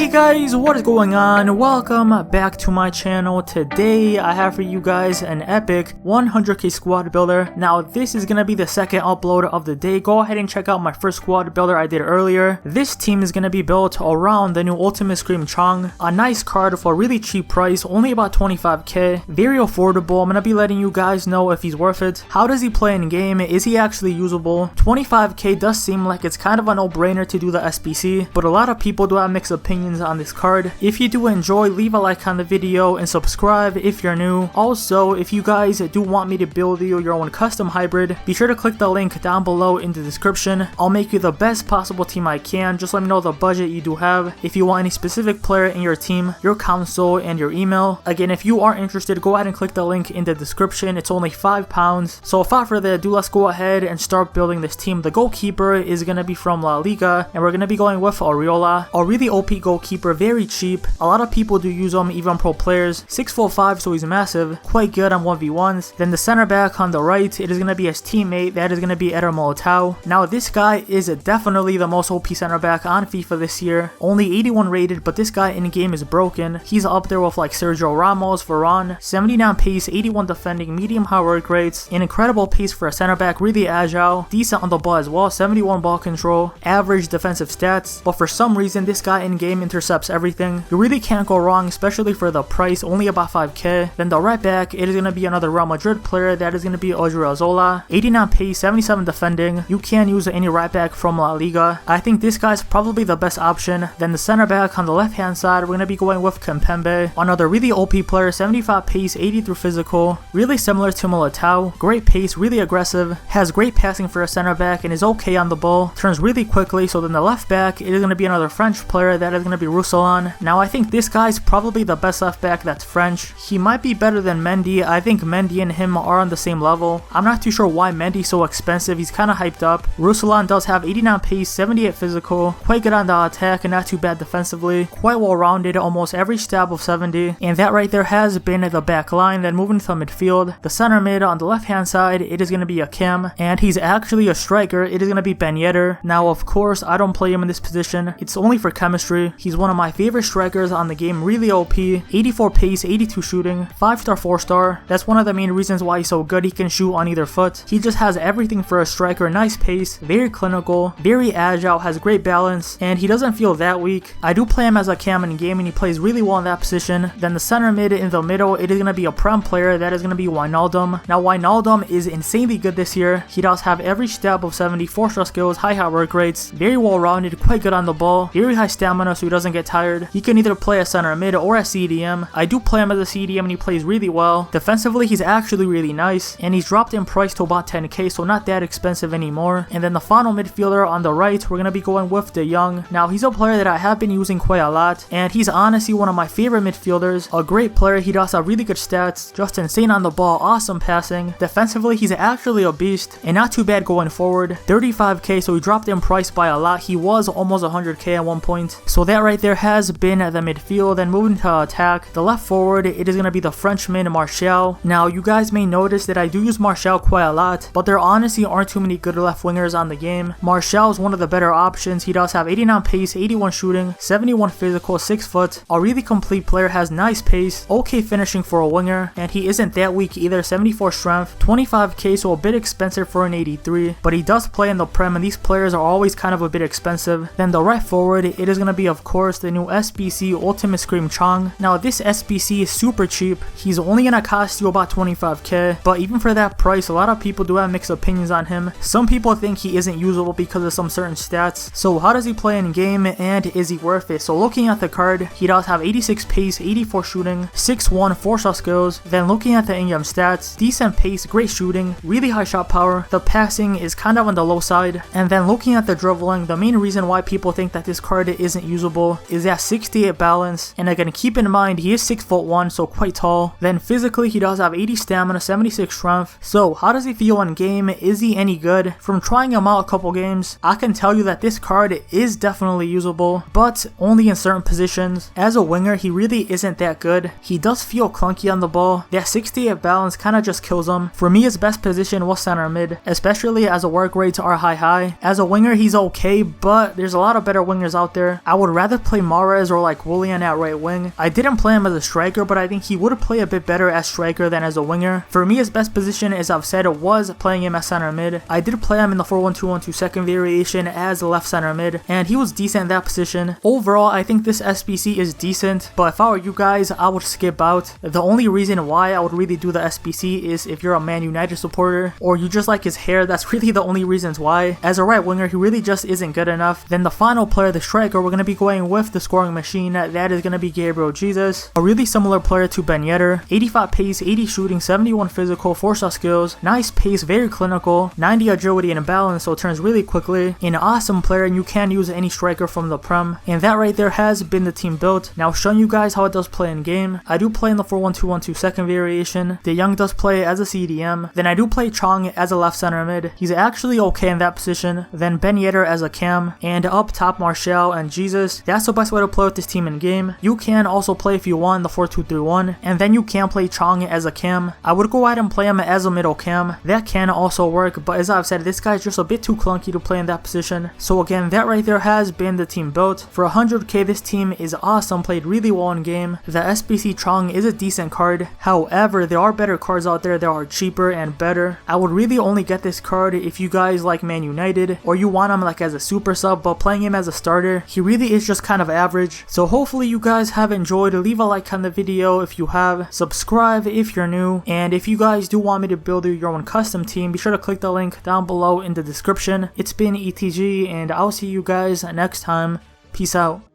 Hey guys, what is going on? Welcome back to my channel. Today I have for you guys an epic 100k squad builder. Now this is gonna be the second upload of the day. Go ahead and check out my first squad builder I did earlier. This team is gonna be built around the new Ultimate Scream Chong. A nice card for a really cheap price, only about 25k. Very affordable. I'm gonna be letting you guys know if he's worth it. How does he play in game? Is he actually usable? 25k does seem like it's kind of a no-brainer to do the SBC, but a lot of people do have mixed opinions on this card. If you do enjoy, leave a like on the video and subscribe if you're new. Also, if you guys do want me to build you your own custom hybrid, be sure to click the link down below in the description. I'll make you the best possible team I can. Just let me know the budget you do have. If you want any specific player in your team, your console, and your email. Again, if you are interested, go ahead and click the link in the description. It's only £5. So without further ado, let's go ahead and start building this team. The goalkeeper is going to be from La Liga, and we're going to be going with AREOLA. A really OP goalkeeper, very cheap. A lot of people do use him, even pro players. 6'5", so he's massive. Quite good on 1v1s. Then the center back on the right, it is going to be his teammate. That is going to be MILITÁO. Now this guy is definitely the most OP center back on FIFA this year. Only 81 rated, but this guy in game is broken. He's up there with like Sergio Ramos, Varane. 79 pace, 81 defending, medium high work rates. An incredible pace for a center back, really agile. Decent on the ball as well, 71 ball control. Average defensive stats. But for some reason, this guy in game intercepts everything. You really can't go wrong, especially for the price, only about 5k. Then the right back, it is going to be another Real Madrid player. That is going to be Odriozola. 89 pace, 77 defending. You can use any right back from La Liga. I think this guy's probably the best option. Then the center back on the left hand side, we're going to be going with KIMPEMBE. Another really OP player, 75 pace, 83 physical. Really similar to MILITÁO. Great pace, really aggressive. Has great passing for a center back and is okay on the ball. Turns really quickly. So then the left back, it is going to be another French player. That is going to be ROUSSILLON. Now I think this guy's probably the best left back that's French. He might be better than Mendy. I think Mendy and him are on the same level. I'm not too sure why Mendy's so expensive. He's kind of hyped up. ROUSSILLON does have 89 pace, 78 physical. Quite good on the attack and not too bad defensively. Quite well rounded, almost every stab of 70. And that right there has been the back line. Then moving to the midfield. The center mid on the left hand side, it is going to be a Kim. And he's actually a striker. It is going to be YEDDER. Now of course, I don't play him in this position. It's only for chemistry. He's one of my favorite strikers on the game, really OP, 84 pace, 82 shooting, 5-star, 4-star. That's one of the main reasons why he's so good. He can shoot on either foot. He just has everything for a striker. Nice pace, very clinical, very agile, has great balance, and he doesn't feel that weak. I do play him as a cam in game and he plays really well in that position. Then the center mid in the middle, it is going to be a prem player. That is going to be WUNALDUN. Now WUNALDUN is insanely good this year. He does have every stab of 70, 4-star skills, high work rates, very well rounded, quite good on the ball, very high stamina so he doesn't get tired. He can either play a center mid or a CDM. I do play him as a CDM and he plays really well. Defensively, he's actually really nice, and he's dropped in price to about 10k, so not that expensive anymore. And then the final midfielder on the right, we're going to be going with De Jong. Now he's a player that I have been using quite a lot, and he's honestly one of my favorite midfielders. A great player. He does have really good stats, just insane on the ball, awesome passing. Defensively, he's actually a beast and not too bad going forward. 35k, so he dropped in price by a lot. He was almost 100k at one point. So that right there has been the midfield. And moving to attack, the left forward, it is going to be the Frenchman Martial. Now you guys may notice that I do use Martial quite a lot, but there honestly aren't too many good left wingers on the game. Martial is one of the better options. He does have 89 pace, 81 shooting, 71 physical, 6 foot. A really complete player, has nice pace, okay finishing for a winger, and he isn't that weak either. 74 strength, 25k, so a bit expensive for an 83, but he does play in the Prem and these players are always kind of a bit expensive. Then the right forward, it is going to be of course the new SBC Ultimate Scream Chong. Now this SBC is super cheap. He's only gonna cost you about 25k, but even for that price, a lot of people do have mixed opinions on him. Some people think he isn't usable because of some certain stats. So how does he play in game and is he worth it? So looking at the card, he does have 86 pace, 84 shooting, 6'1", 4-star skills. Then looking at the in-game stats, decent pace, great shooting, really high shot power. The passing is kind of on the low side. And then looking at the dribbling, the main reason why people think that this card isn't usable is that 68 balance. And again, keep in mind he is 6'1", so quite tall. Then physically, he does have 80 stamina, 76 strength. So how does he feel in game? Is he any good? From trying him out a couple games, I can tell you that this card is definitely usable, but only in certain positions. As a winger, he really isn't that good. He does feel clunky on the ball. That 68 balance kind of just kills him. For me, his best position was center mid, especially as the work rates are high. As a winger, he's okay, but there's a lot of better wingers out there. I would rather either play Mahrez or like Willian at right wing. I didn't play him as a striker, but I think he would play a bit better as striker than as a winger. For me, his best position, as I've said, was playing him as center mid. I did play him in the 4-1-2-1-2 second variation as a left center mid, and he was decent in that position. Overall, I think this SBC is decent, but if I were you guys, I would skip out. The only reason why I would really do the SBC is if you're a Man United supporter, or you just like his hair. That's really the only reasons why. As a right winger, he really just isn't good enough. Then the final player, the striker, we're going to be going with the scoring machine. That is going to be Gabriel Jesus. A really similar player to Ben Yedder. 85 pace, 80 shooting, 71 physical, 4-star skills, nice pace, very clinical, 90 agility and balance, so it turns really quickly. An awesome player, and you can use any striker from the Prem. And that right there has been the team built. Now showing you guys how it does play in game. I do play in the 4-1-2-1-2 second variation. De Jong does play as a CDM. Then I do play Chong as a left center mid. He's actually okay in that position. Then Ben Yedder as a cam. And up top Martial and Jesus. That's the best way to play with this team in game. You can also play, if you want, the 4-2-3-1. And then you can play Chong as a cam. I would go ahead and play him as a middle cam. That can also work, but as I've said, this guy's just a bit too clunky to play in that position. So again, that right there has been the team built. For 100k, this team is awesome, played really well in game. The SBC Chong is a decent card. However, there are better cards out there that are cheaper and better. I would really only get this card if you guys like Man United, or you want him like as a super sub, but playing him as a starter, he really is just kind of average. So hopefully you guys have enjoyed. Leave a like on the video if you have, subscribe if you're new, and if you guys do want me to build you your own custom team, be sure to click the link down below in the description. It's been ETG, and I'll see you guys next time. Peace out.